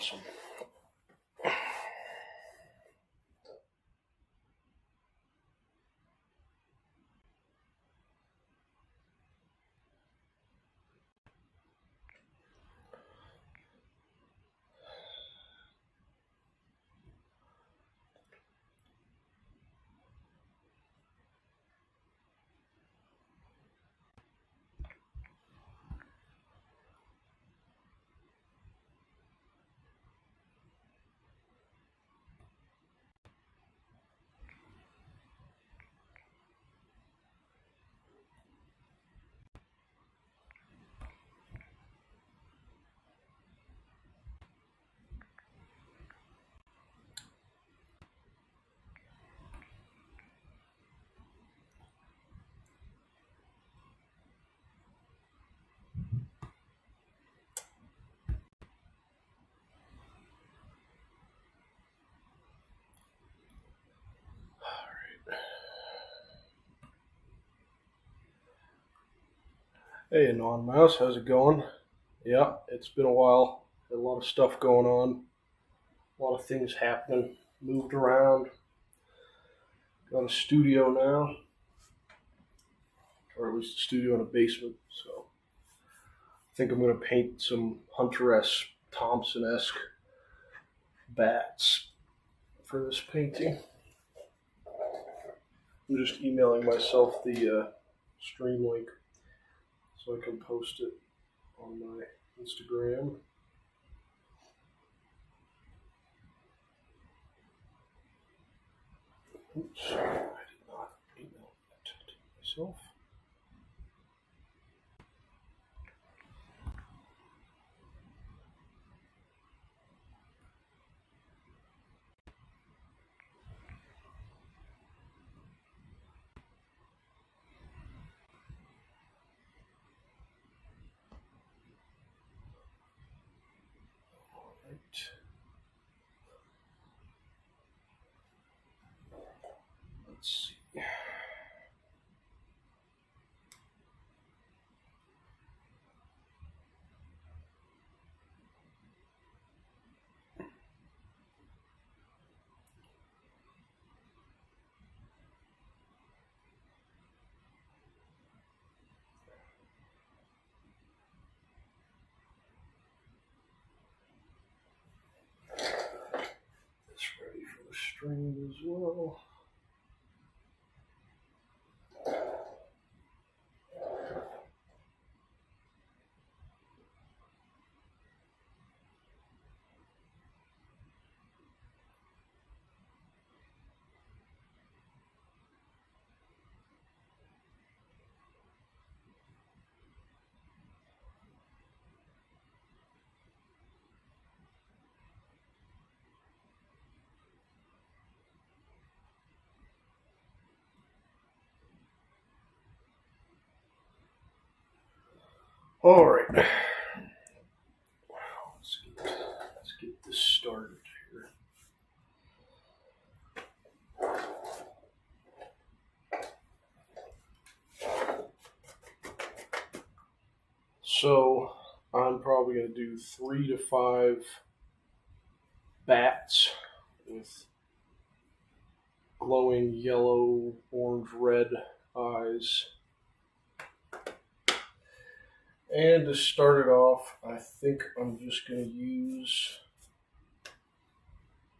awesome. Hey, Non Mouse, how's it going? Yeah, it's been a while. Had a lot of stuff going on, a lot of things happening. Moved around. Got a studio now, or at least a studio in a basement. So I think I'm going to paint some Hunter-esque, Thompson-esque bats for this painting. I'm just emailing myself the stream link so I can post it on my Instagram. Oops, I did not email that to myself. Right. Let's see. It's ready for the stream as well. All right. Let's get this started here. So I'm probably going to do 3 to 5 bats with glowing yellow, orange, red eyes. And to start it off, I think I'm just going to use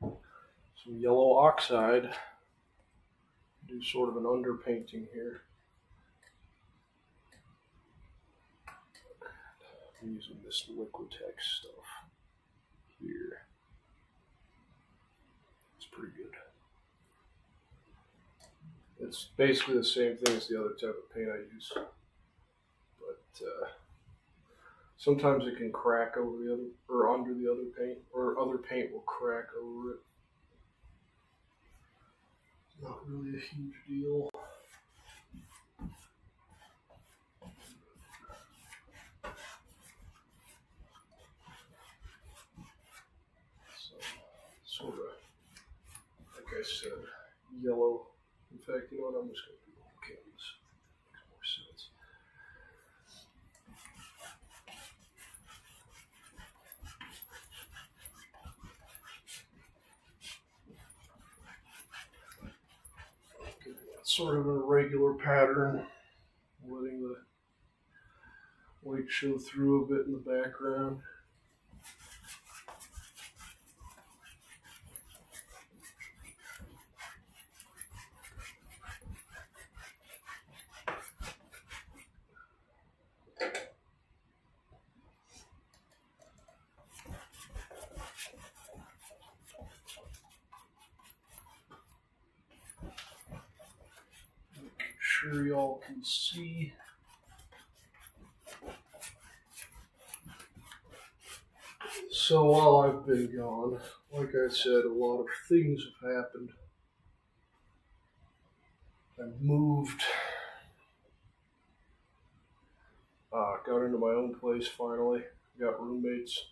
some yellow oxide. Do sort of an underpainting here. I'm using this Liquitex stuff here. It's pretty good. It's basically the same thing as the other type of paint I use, but sometimes it can crack over the other, or under the other paint, or other paint will crack over it. Not really a huge deal. So, sort of, like I said, yellow. In fact, you know what? I'm just going to do the whole canvas. Makes more sense. sort of an irregular pattern, letting the white show through a bit in the background. Sure y'all can see. So while I've been gone, like I said, a lot of things have happened. I've moved. Got into my own place finally. Got roommates.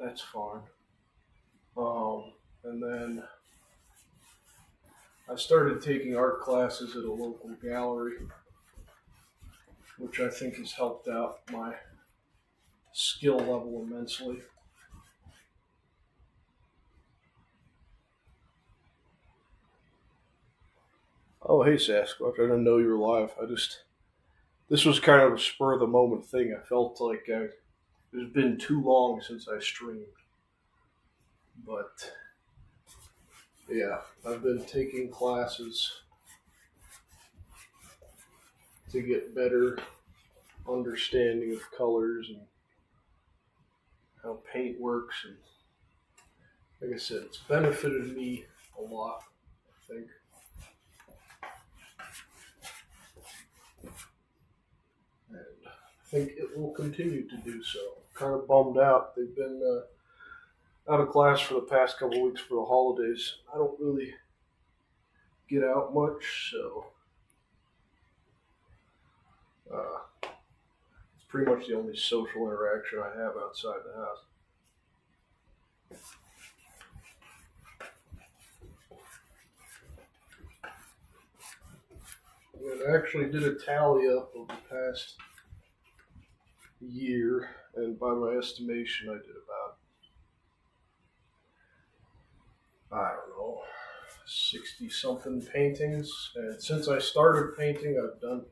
That's fine. And then I started taking art classes at a local gallery, which I think has helped out my skill level immensely. Oh, hey Sasquatch, I didn't know you were live. This was kind of a spur of the moment thing. I felt like it's been too long since I streamed. But yeah, I've been taking classes to get better understanding of colors and how paint works, and like I said, it's benefited me a lot, I think. And I think it will continue to do so. Kind of bummed out. They've been out of class for the past couple weeks for the holidays. I don't really get out much, so it's pretty much the only social interaction I have outside the house. And I actually did a tally up of the past year, and by my estimation, I did about, I don't know, 60 something paintings. And since I started painting, I've done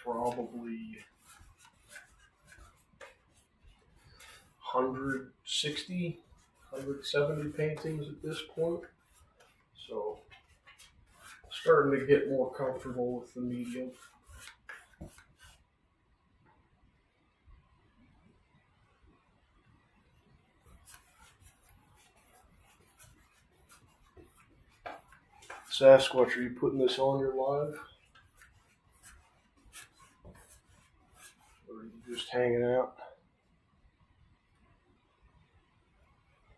probably 160, 170 paintings at this point. So, starting to get more comfortable with the medium. Sasquatch, are you putting this on your live? Or are you just hanging out?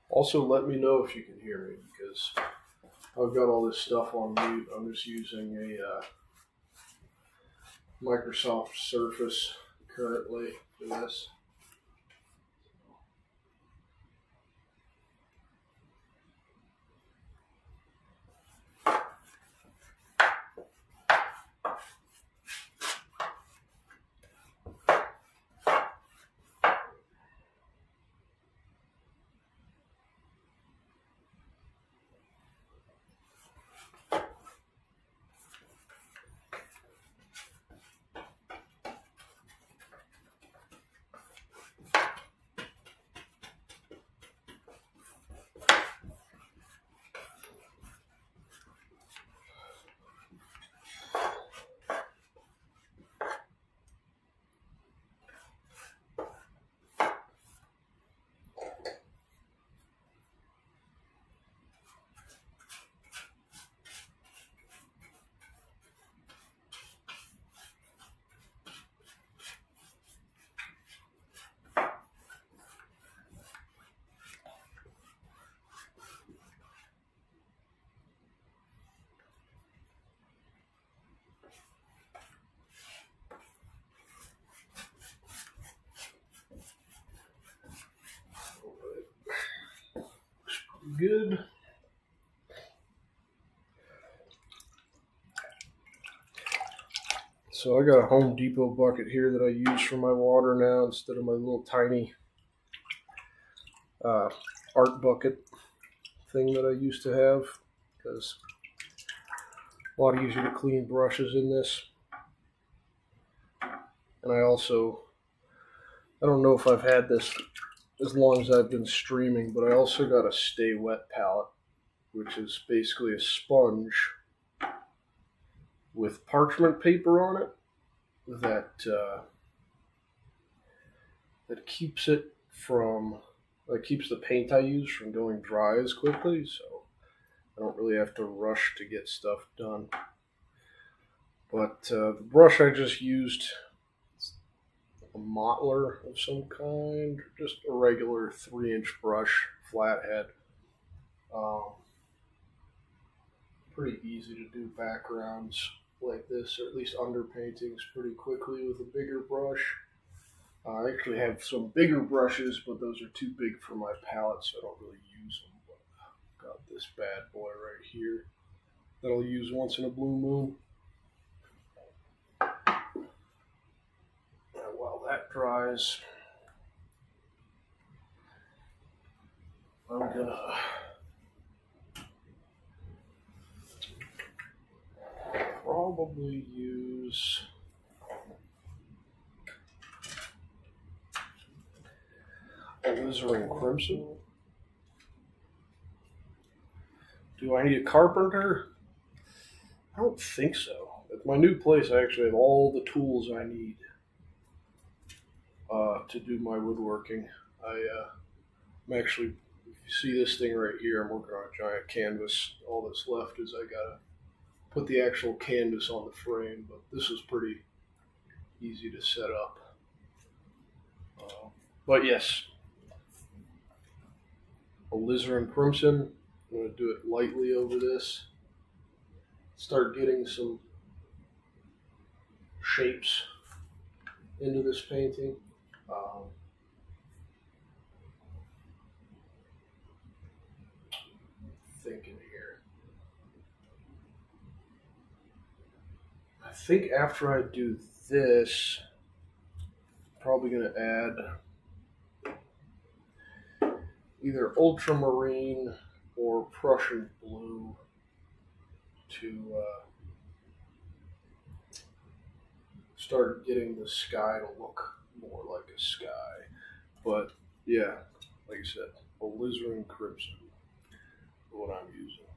Also, let me know if you can hear me, because I've got all this stuff on mute. I'm just using a Microsoft Surface currently for this. Good. So I got a Home Depot bucket here that I use for my water now instead of my little tiny art bucket thing that I used to have, because A lot easier to clean brushes in this. And I don't know if I've had this as long as I've been streaming, but I also got a Stay Wet palette, which is basically a sponge with parchment paper on it that keeps the paint I use from going dry as quickly, so I don't really have to rush to get stuff done. But the brush I just used, a mottler of some kind, just a regular 3-inch brush, flathead. Pretty easy to do backgrounds like this, or at least underpaintings pretty quickly with a bigger brush. I actually have some bigger brushes, but those are too big for my palette, so I don't really use them. But I've got this bad boy right here that I'll use once in a blue moon. And while that dries, I'm gonna probably use Alizarin Crimson. Do I need a carpenter? I don't think so. At my new place, I actually have all the tools I need to do my woodworking. I'm actually, if you see this thing right here, I'm working on a giant canvas. All that's left is I gotta put the actual canvas on the frame, but this is pretty easy to set up. But yes, Alizarin Crimson. I'm going to do it lightly over this. Start getting some shapes into this painting. Thinking here. I think after I do this, I'm probably going to add either ultramarine or Prussian blue to start getting the sky to look more like a sky. But yeah, like I said, Alizarin Crimson is what I'm using.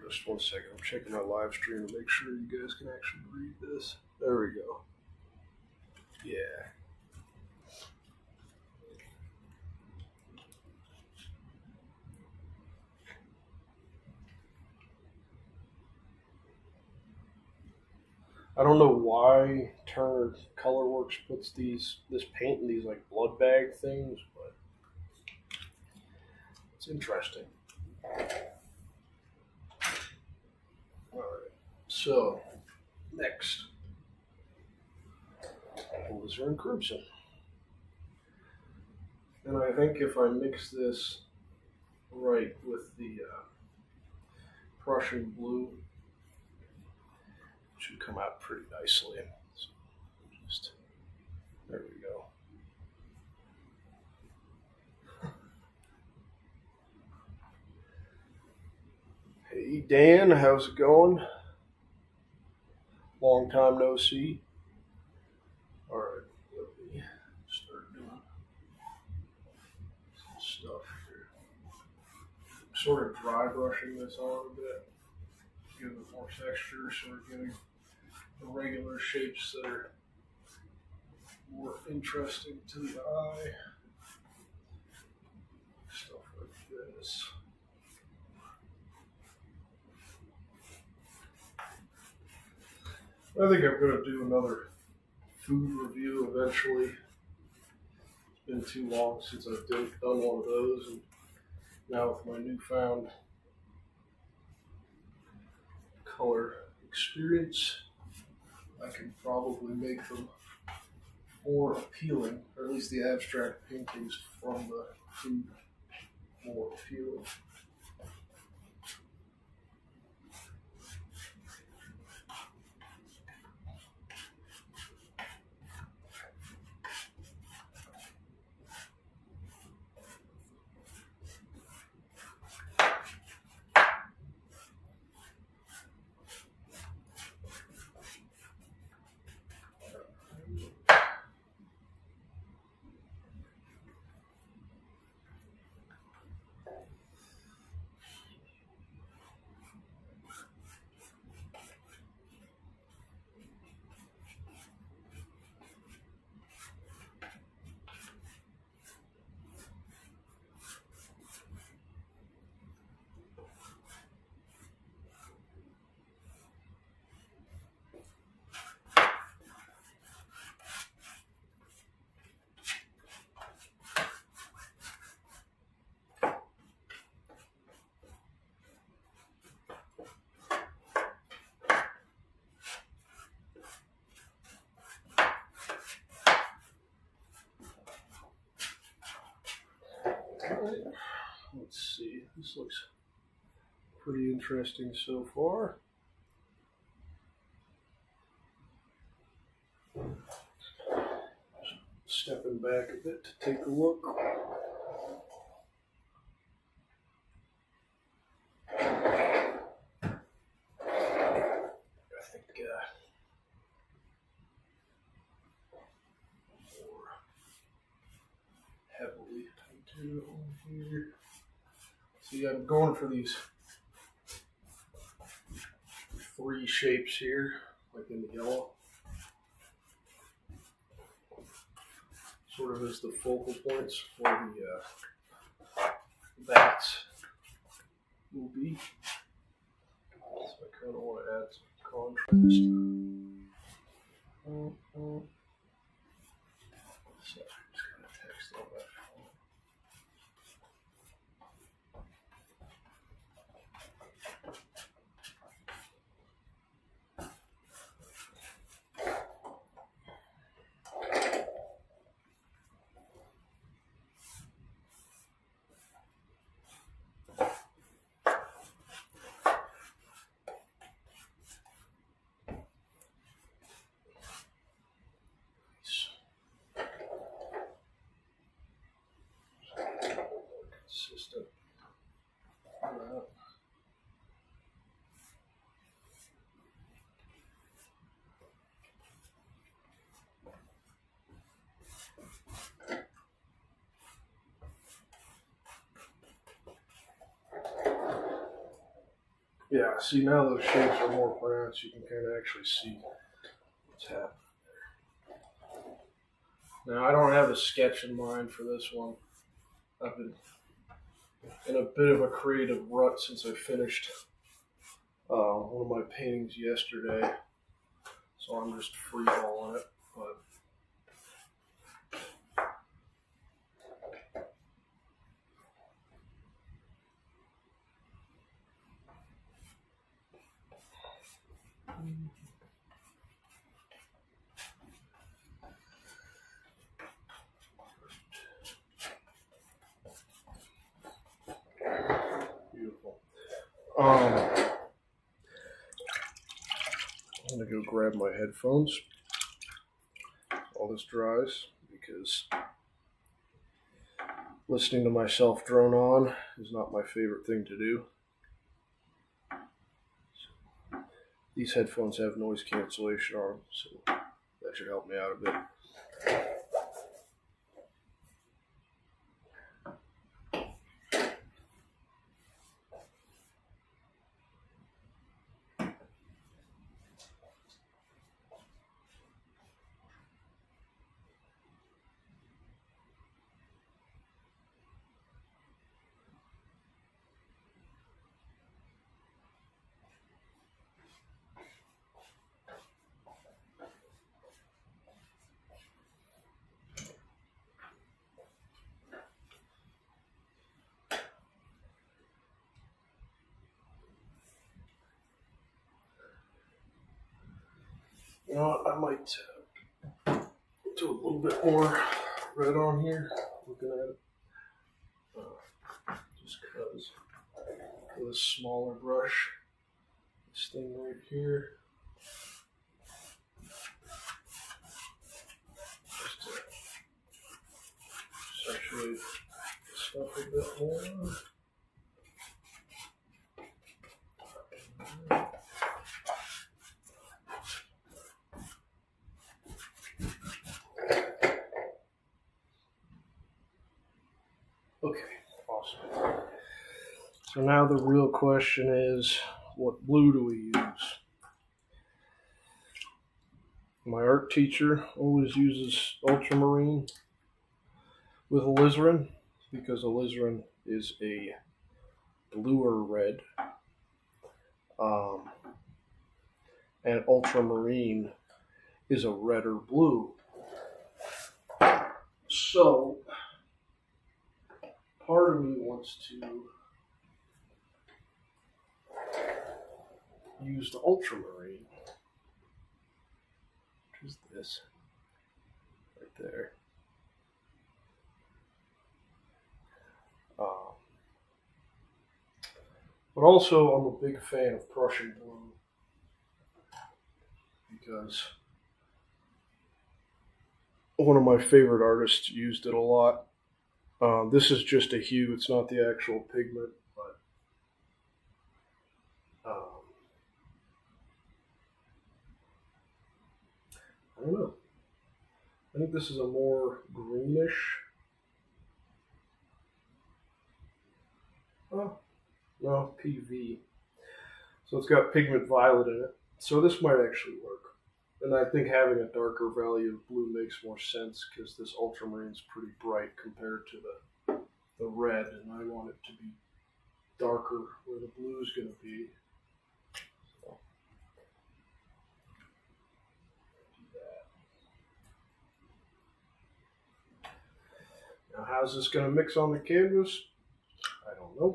Just one second, I'm checking my live stream to make sure you guys can actually read this. There we go. Yeah. I don't know why Turner Colorworks puts this paint in these like blood bag things, but it's interesting. Alright, so next, Alizarin Crimson. And I think if I mix this right with the Prussian blue, it should come out pretty nicely. So just, there we go. Hey Dan, how's it going? Long time no see. Alright, let me start doing some stuff here. I'm sort of dry brushing this on a bit, give it more texture, sort of getting the regular shapes that are more interesting to the eye. Stuff like this. I think I'm going to do another food review eventually. It's been too long since I've done one of those, and now with my newfound color experience, I can probably make them more appealing, or at least the abstract paintings from the food more appealing. Let's see. This looks pretty interesting so far. Just stepping back a bit to take a look. Heavily painted on here. See, I'm going for these 3 shapes here, like in the yellow, sort of as the focal points for the bats will be. So I kind of want to add some contrast. So I'm just going to text all that. Consistent. Yeah, see now those shapes are more pronounced. You can kind of actually see what's happening there. Now I don't have a sketch in mind for this one. I've been in a bit of a creative rut since I finished one of my paintings yesterday, so I'm just freeballing it. But beautiful. I'm gonna go grab my headphones while this dries, because listening to myself drone on is not my favorite thing to do. So, these headphones have noise cancellation on them, so that should help me out a bit. You know what, I might do a little bit more red on here, looking at it, just because with a smaller brush, this thing right here, just to saturate the stuff a bit more. Okay, awesome. So now the real question is, what blue do we use? My art teacher always uses ultramarine with alizarin, because alizarin is a bluer red, and ultramarine is a redder blue. So part of me wants to use the ultramarine, which is this right there. But also, I'm a big fan of Prussian blue because one of my favorite artists used it a lot. This is just a hue; it's not the actual pigment, but I don't know. I think this is a more greenish. Oh, no, PV. So it's got pigment violet in it. So this might actually work. And I think having a darker value of blue makes more sense because this ultramarine is pretty bright compared to the red, and I want it to be darker where the blue is going to be. So, do that. Now, how's this going to mix on the canvas? I don't know.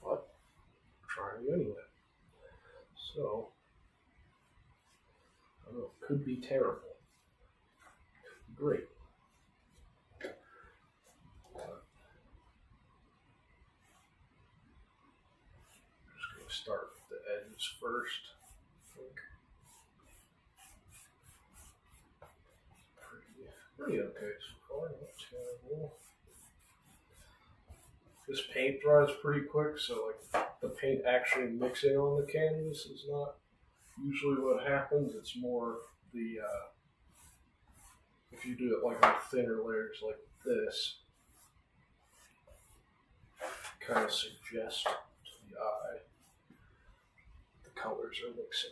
But trying anyway. So, I don't know, could be terrible. Could be great. Start with the edges first. I think. Pretty okay so far, not terrible. This paint dries pretty quick, so like the paint actually mixing on the canvas is not usually what happens. It's more the if you do it like on thinner layers like this, kind of suggest to the eye the colors are mixing.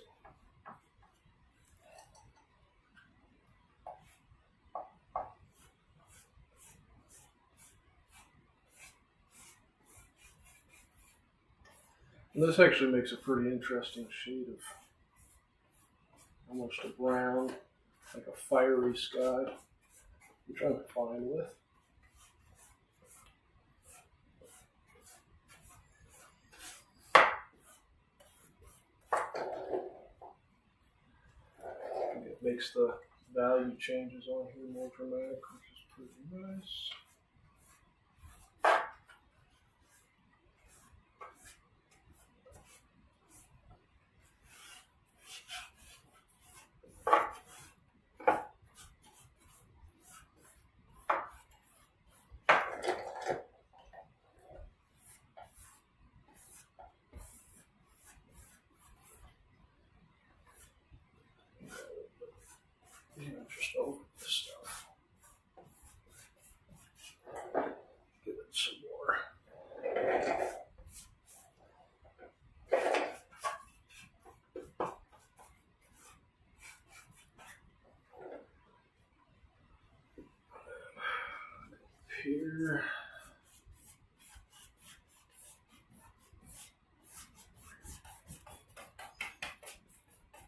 And this actually makes a pretty interesting shade of almost a brown, like a fiery sky, which I'm fine with. It makes the value changes on here more dramatic, which is pretty nice. Just over this stuff. Give it some more. Here.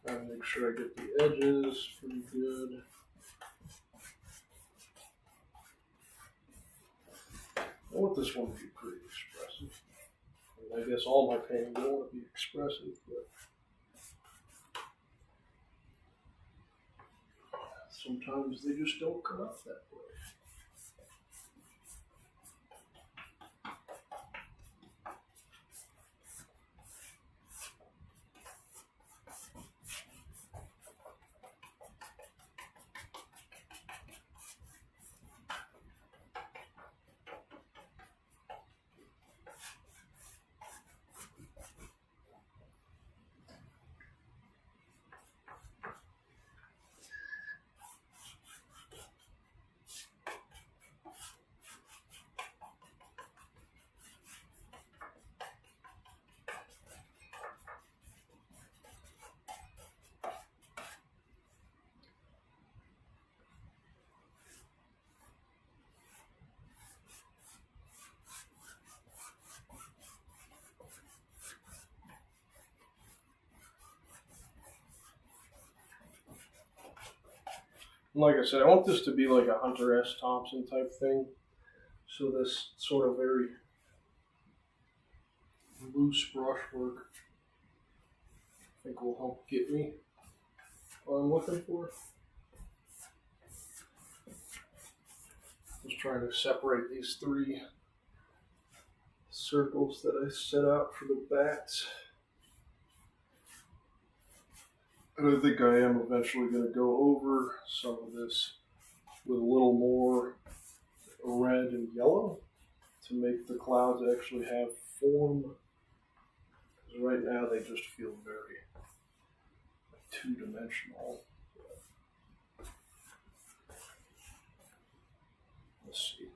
And make sure I get the edges pretty good. I want this one to be pretty expressive. And I guess all my paintings don't want to be expressive, but sometimes they just don't come out that way. Like I said, I want this to be like a Hunter S. Thompson type thing. So this sort of very loose brushwork, I think will help get me what I'm looking for. Just trying to separate these three circles that I set out for the bats. And I think I am eventually going to go over some of this with a little more red and yellow to make the clouds actually have form. Because right now they just feel very two-dimensional. Let's see.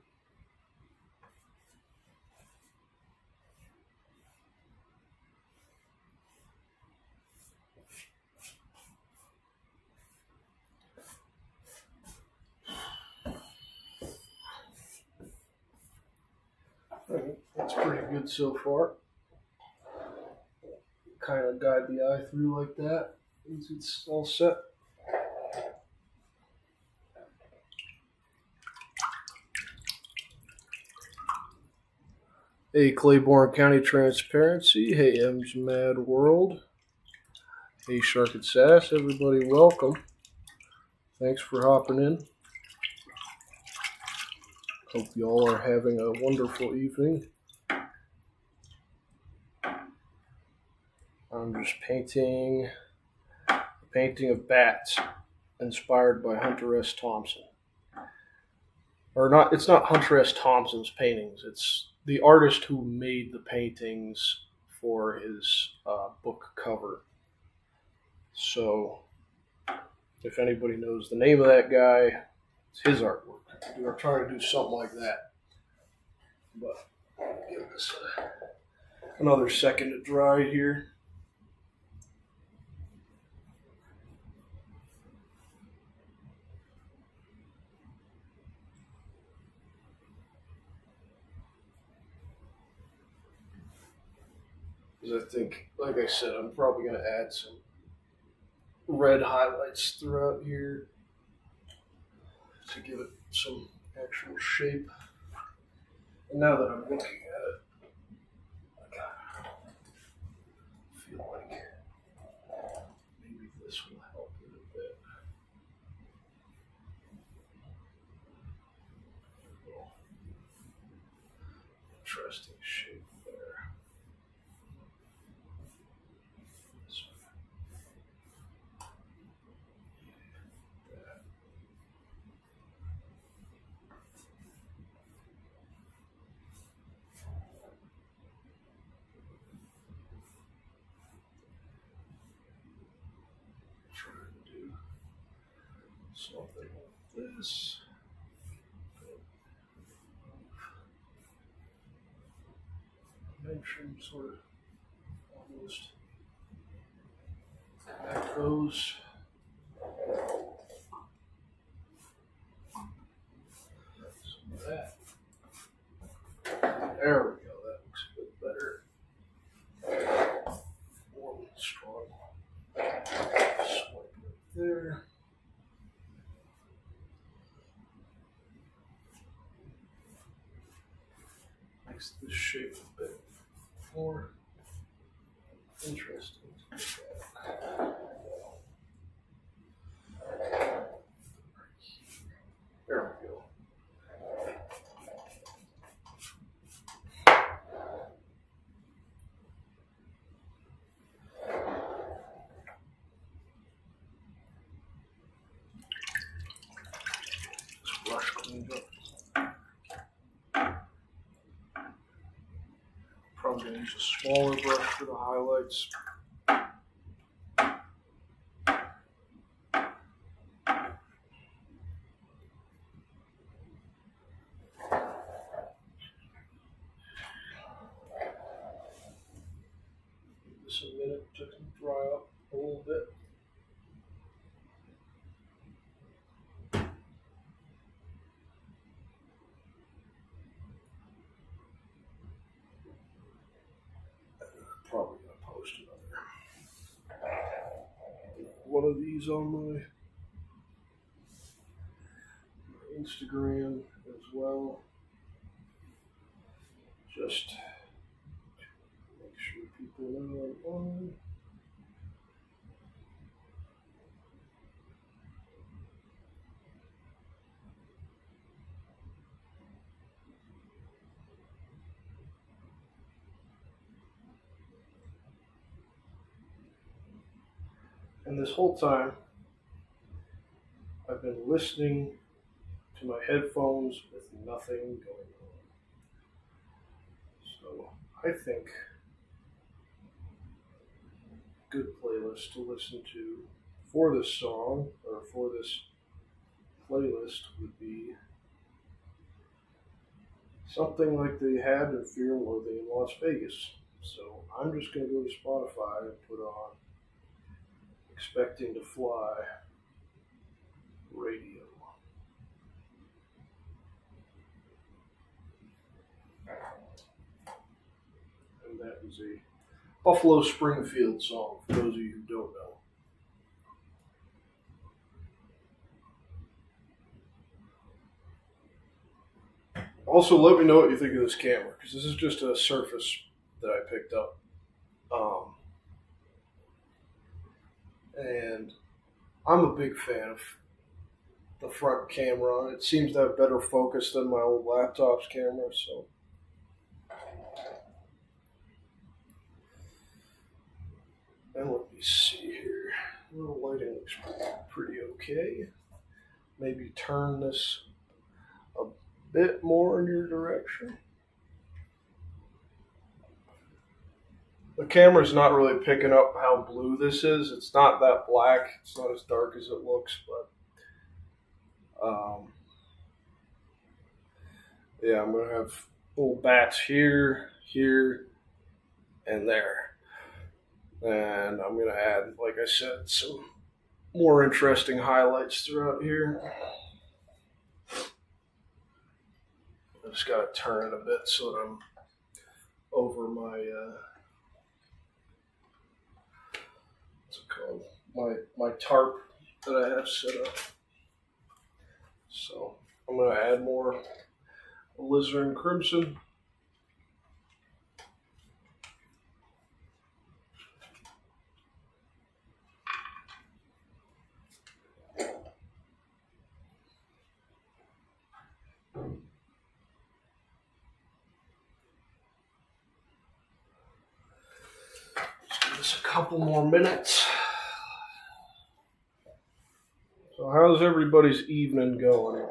Alright, that's pretty good so far. Kind of guide the eye through like that once it's all set. Hey, Claiborne County Transparency. Hey, M's Mad World. Hey, Shark and Sass. Everybody, welcome. Thanks for hopping in. Hope you all are having a wonderful evening. I'm just painting a painting of bats inspired by Hunter S. Thompson. Or not, it's not Hunter S. Thompson's paintings. It's the artist who made the paintings for his book cover. So, if anybody knows the name of that guy, it's his artwork. We are trying to do something like that. But, give this another second to dry here. Because I think, like I said, I'm probably going to add some red highlights throughout here to give it some actual shape. And now that I'm looking at it, I feel like maybe this will help it a bit. Interesting shape there. Something like this. Mention sort of almost echoes. Some of that. There we go. That looks a bit better. More strong. Swipe right there. Makes this shape a bit more interesting to look at. There we go. This brush cleaned up. Probably going to use a smaller brush for the highlights. Give this a minute to dry up a little bit. Probably going to post another one of these on my Instagram as well. Just to make sure people know I'm on. And this whole time, I've been listening to my headphones with nothing going on. So I think a good playlist to listen to for this song or for this playlist would be something like they had in Fear and Loathing in Las Vegas. So I'm just going to go to Spotify and put on Expecting to Fly radio. And that is a Buffalo Springfield song, for those of you who don't know. Also, let me know what you think of this camera, because this is just a Surface that I picked up. And I'm a big fan of the front camera. It seems to have better focus than my old laptop's camera, so. And let me see here. The lighting looks pretty okay. Maybe turn this a bit more in your direction. The camera's not really picking up how blue this is. It's not that black. It's not as dark as it looks, but yeah, I'm gonna have little bats here, here, and there. And I'm gonna add, like I said, some more interesting highlights throughout here. I just gotta turn it a bit so that I'm over my what's it called? My tarp that I have set up. So I'm gonna add more alizarin crimson. Just give this a couple more minutes. So how's everybody's evening going?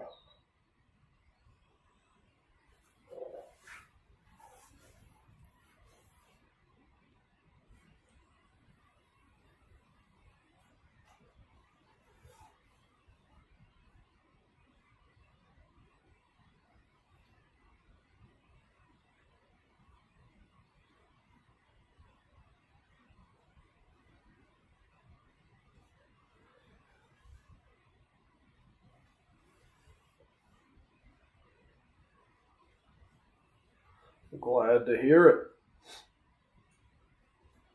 Glad to hear it.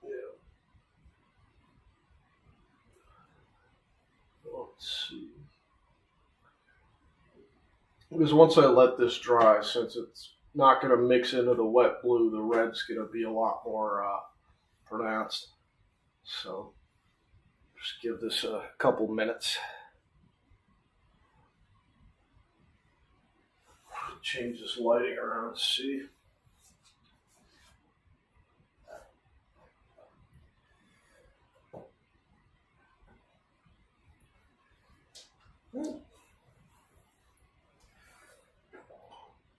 Yeah. Let's see. Because once I let this dry, since it's not going to mix into the wet blue, the red's going to be a lot more pronounced. So just give this a couple minutes. Change this lighting around to see.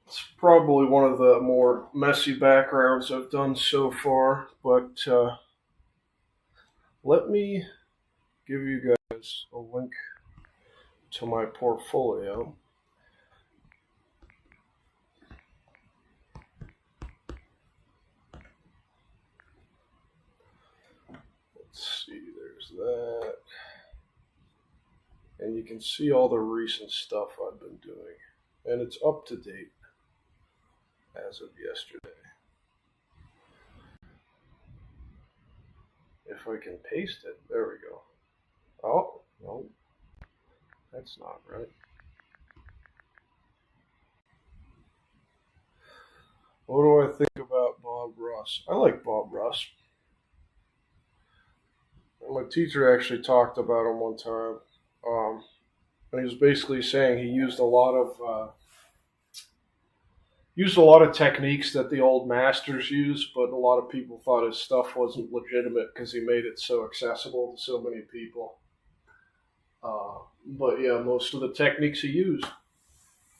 It's probably one of the more messy backgrounds I've done so far, but let me give you guys a link to my portfolio. Let's see, there's that. And you can see all the recent stuff I've been doing. And it's up to date as of yesterday. If I can paste it, there we go. Oh, no, that's not right. What do I think about Bob Ross? I like Bob Ross. My teacher actually talked about him one time. And he was basically saying he used a lot of used a lot of techniques that the old masters used, but a lot of people thought his stuff wasn't legitimate because he made it so accessible to so many people. But yeah, most of the techniques he used,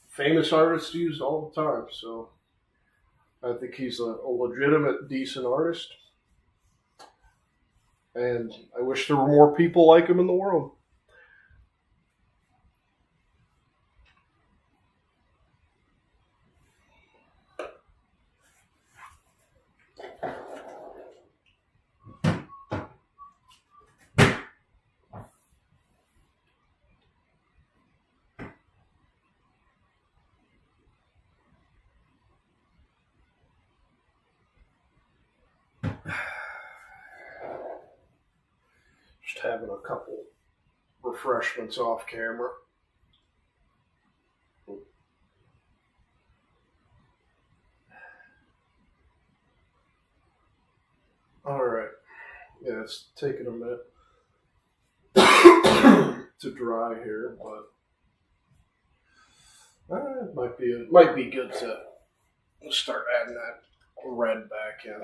famous artists used all the time. So I think he's a legitimate, decent artist. And I wish there were more people like him in the world. Just having a couple refreshments off camera. All right. Yeah, it's taking a minute to dry here, but it might be good to start adding that red back in.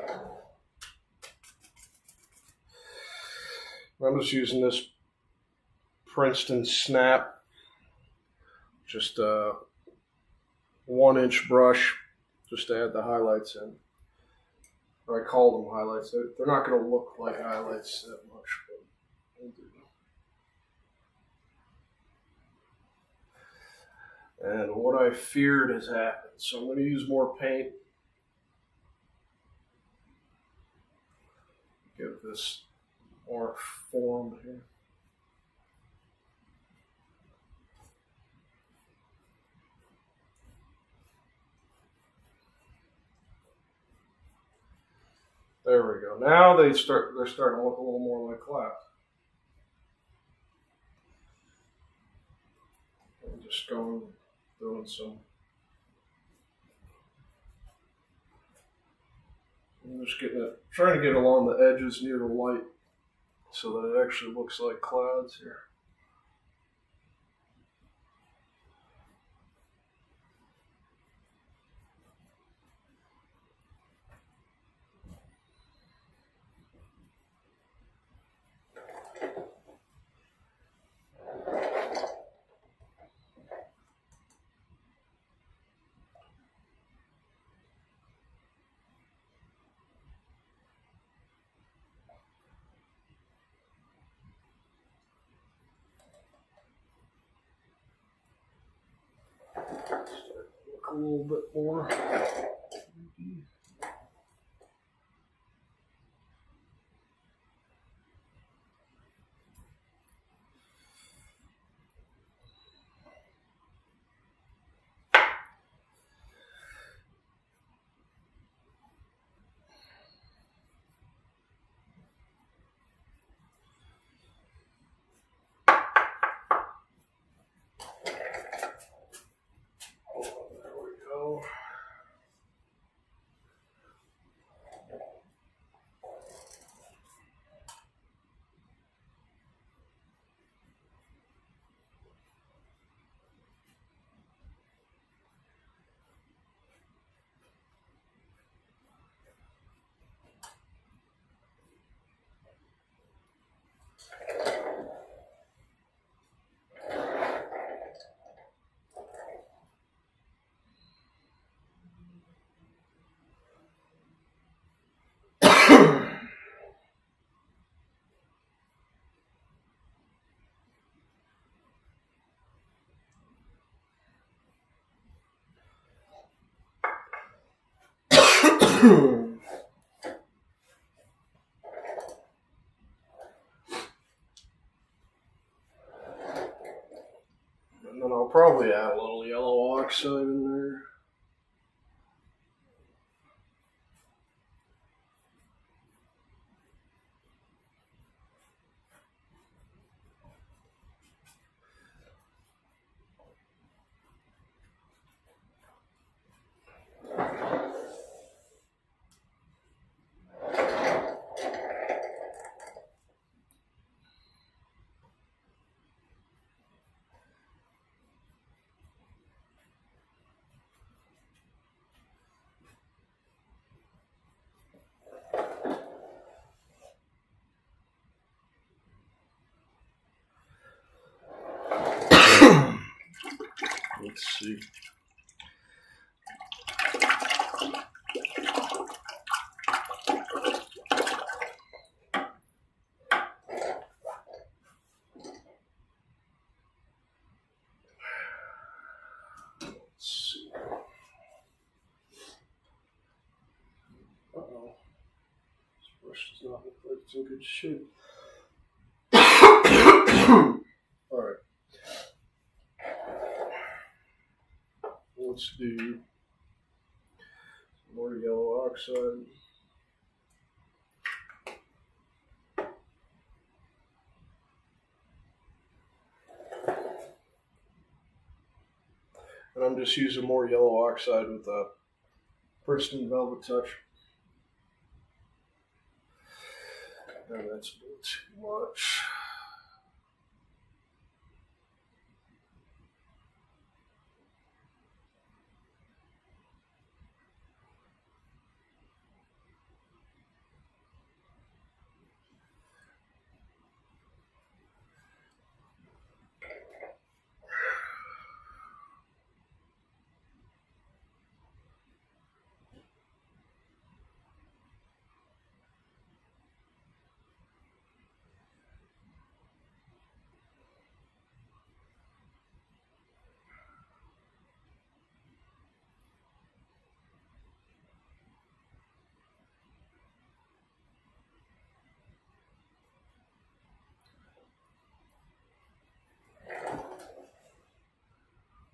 I'm just using this Princeton Snap, just a 1-inch brush, just to add the highlights in. Or I call them highlights. They're not going to look like highlights that much, but we'll do. And what I feared has happened. So I'm going to use more paint. Give this more form here. There we go. Now they're starting to look a little more like clouds. I'm just doing some. I'm just trying to get along the edges near the light so that it actually looks like clouds here. Look a little bit more. And then I'll probably add a little yellow oxide in there. Let's see. Uh-oh. This brush does not look like it's in good shape. Alright. Let's do more yellow oxide. And I'm just using more yellow oxide with Princeton Velvet Touch. And that's a little too much.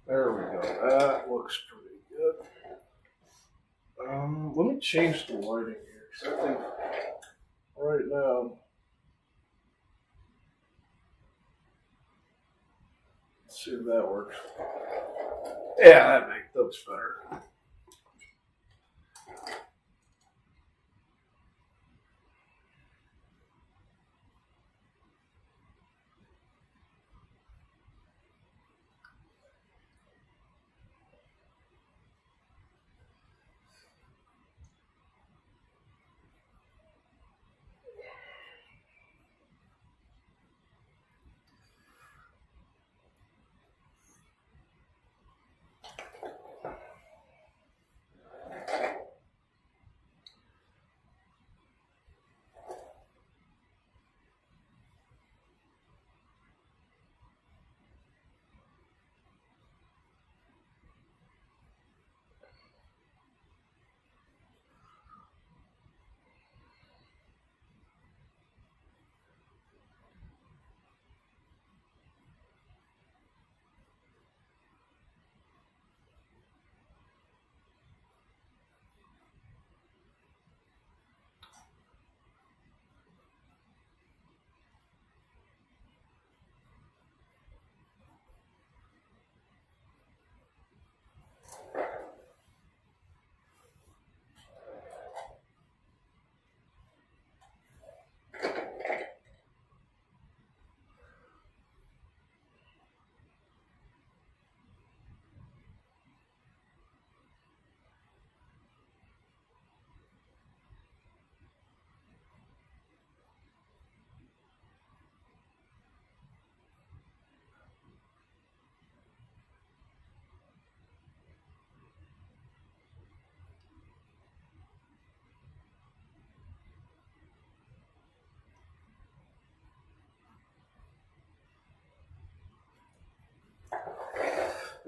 There we go. That looks pretty good. Let me change the lighting here, because I think right now, let's see if that works. Yeah, that looks better.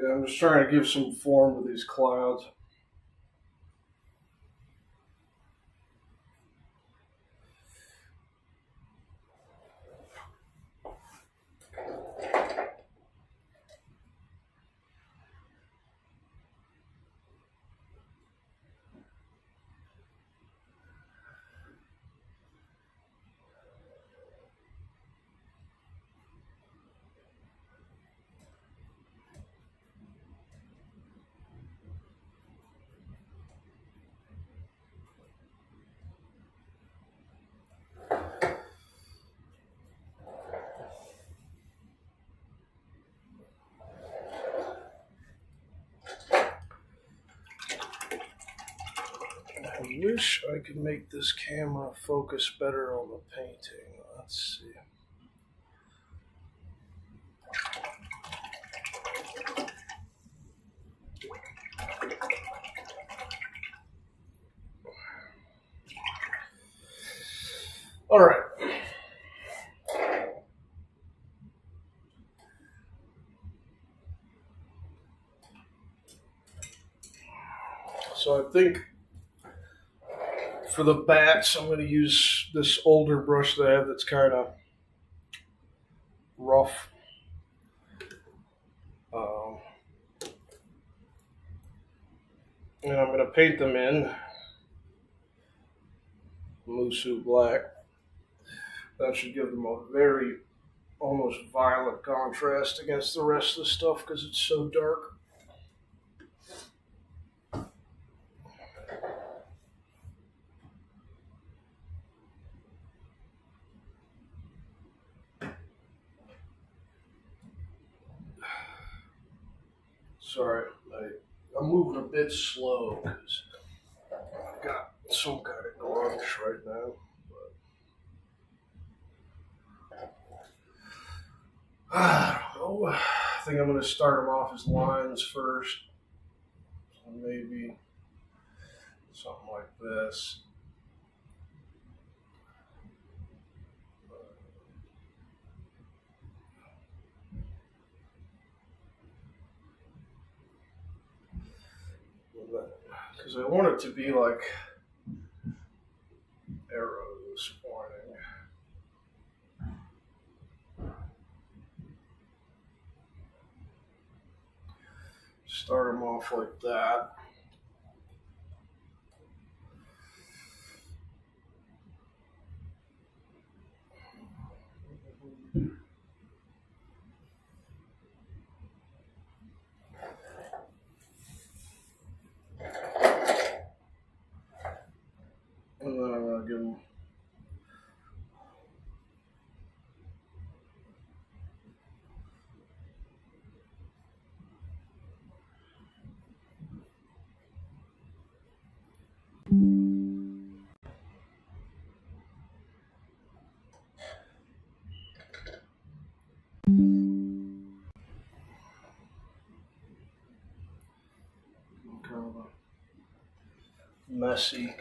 Yeah, I'm just trying to give some form to these clouds. I wish I could make this camera focus better on the painting. Let's see. All right. So I think for the bats, I'm going to use this older brush that I have that's kind of rough. And I'm going to paint them in Musu black. That should give them a very almost violet contrast against the rest of the stuff because it's so dark. Sorry, I'm moving a bit slow because I've got some kind of glitch right now. I don't know. I think I'm going to start them off as lines first. So maybe something like this. Because I want it to be like arrows pointing. Start them off like that. And then I'm going to give them kind of a messy.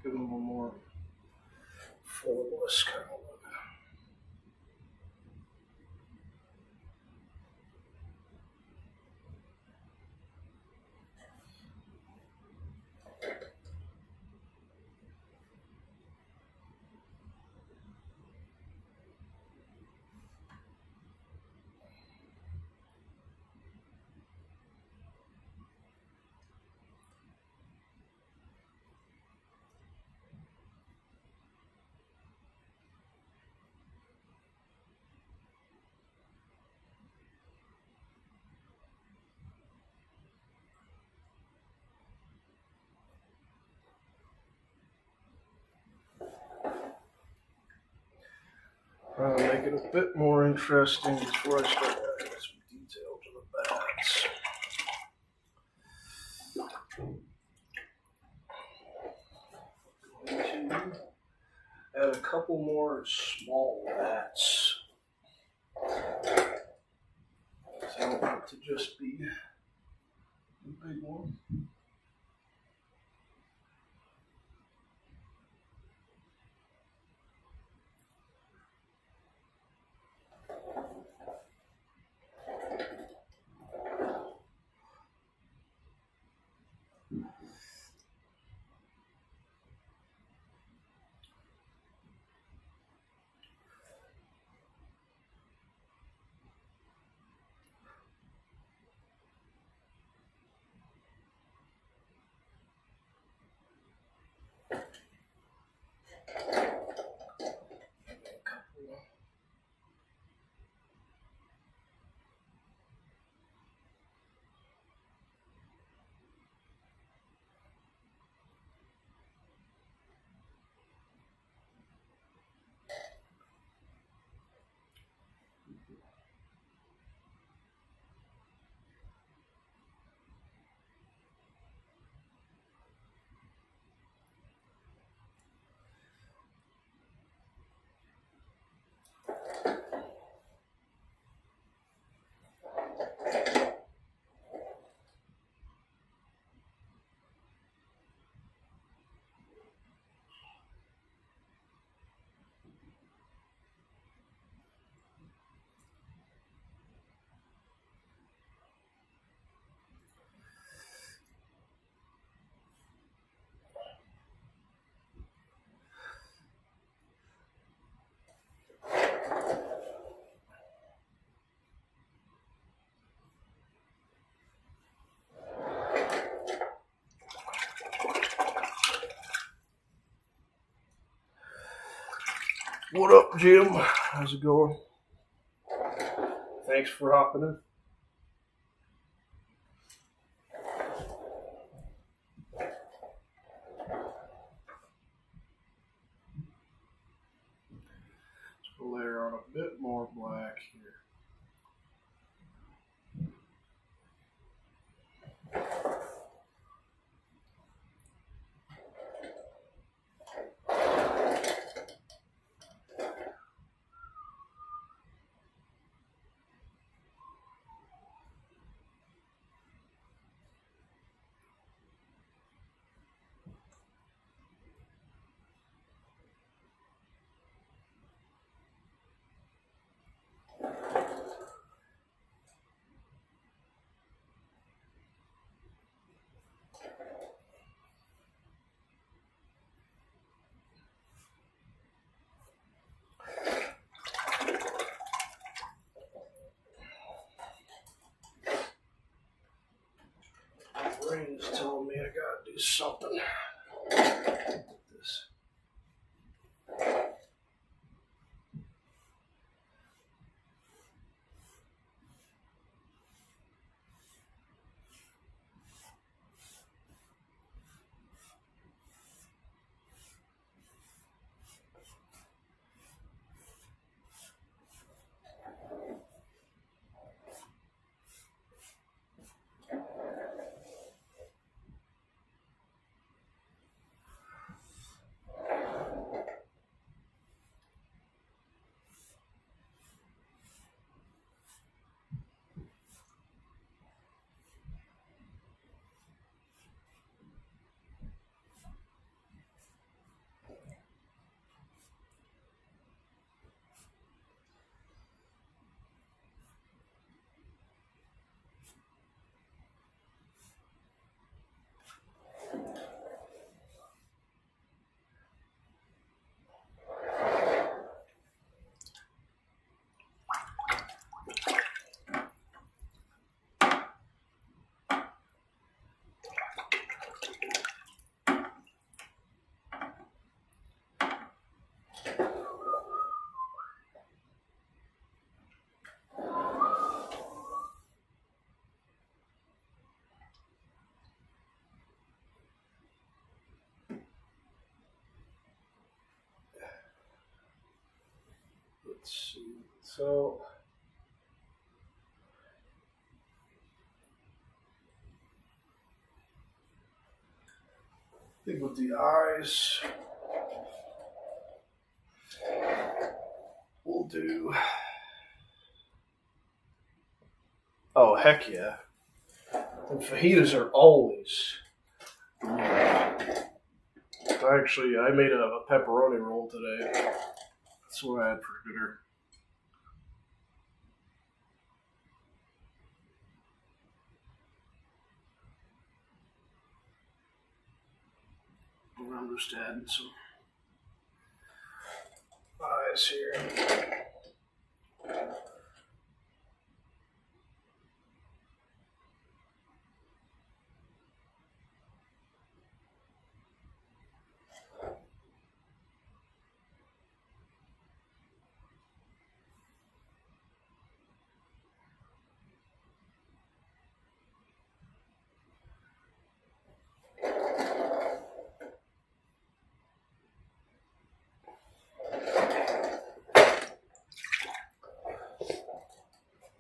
Give them a more formless kind of look. Make it a bit more interesting before I start adding some detail to the bats. Going to add a couple more small bats. I don't want it to just be a big one. What up, Jim? How's it going? Thanks for hopping in. Let's layer on a bit more black here. Brain is telling me I gotta do something with this. Let's see. So I think with the eyes, we'll do. Oh, heck yeah. And fajitas are always. Actually, I made a pepperoni roll today. That's what I had for dinner. I'm just adding some eyes here.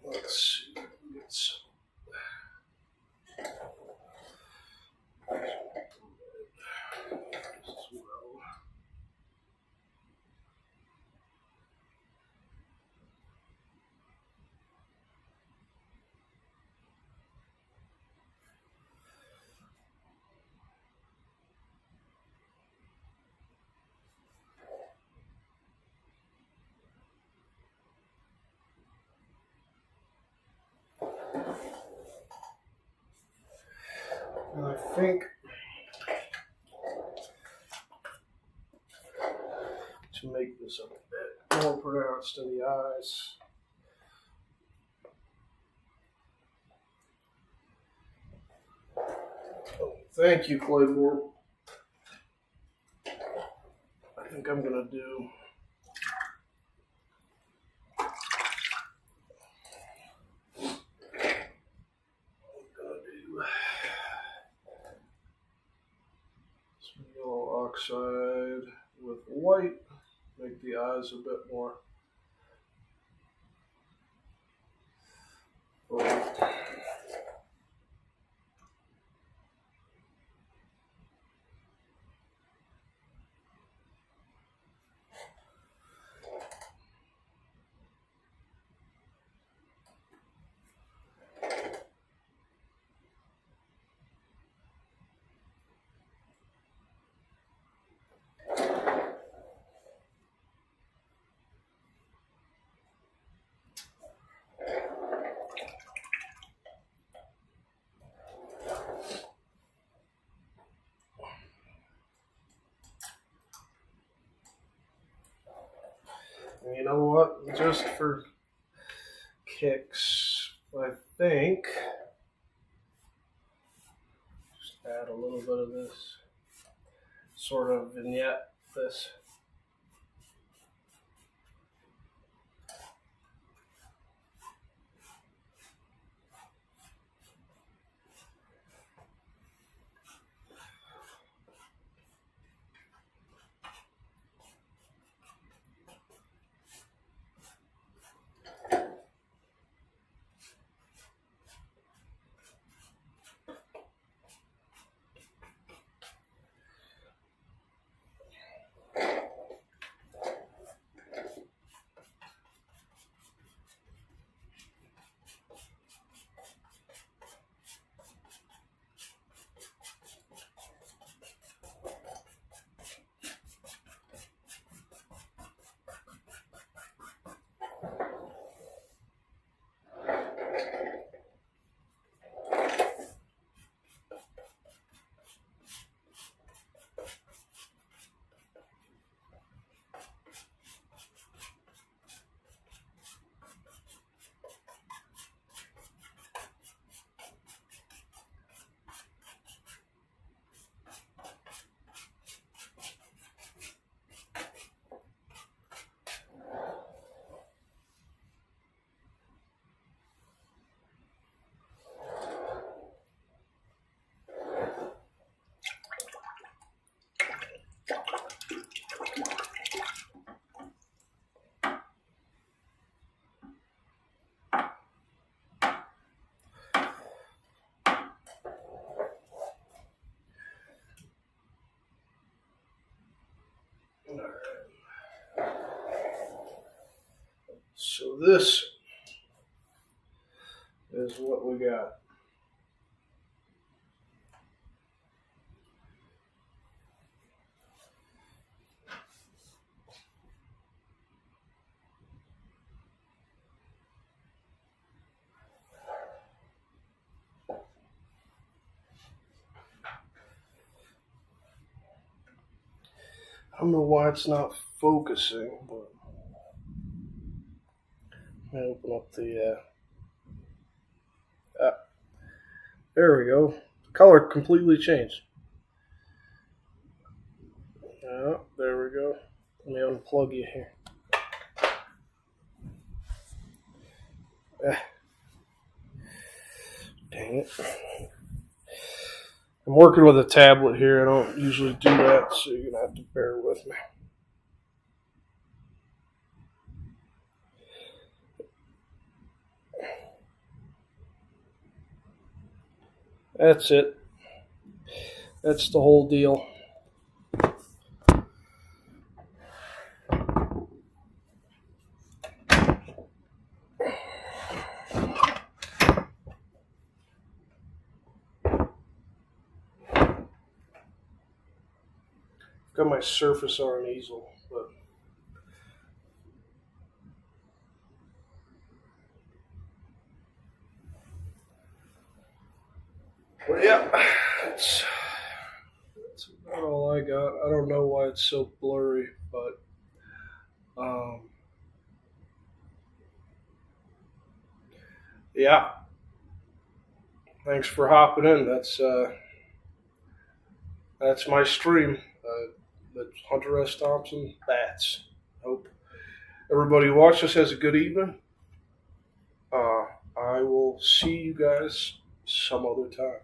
Let's see. Get some. As well. And I think to make this a bit more pronounced in the eyes. Oh, thank you, Claymore. I think I'm gonna do side with white, make the eyes a bit more bright. And you know what? Just for kicks, I think just add a little bit of this sort of vignette. This. So this is what we got. I don't know why it's not focusing, but let me open up the. There we go. The color completely changed. There we go. Let me unplug you here. Dang it. I'm working with a tablet here. I don't usually do that, so you're going to have to bear with me. That's it. That's the whole deal. Got my Surface Art easel, but yeah, that's about all I got. I don't know why it's so blurry, but yeah. Thanks for hopping in. That's my stream. That's Hunter S. Thompson Bats. Hope everybody who watched this has a good evening. I will see you guys some other time.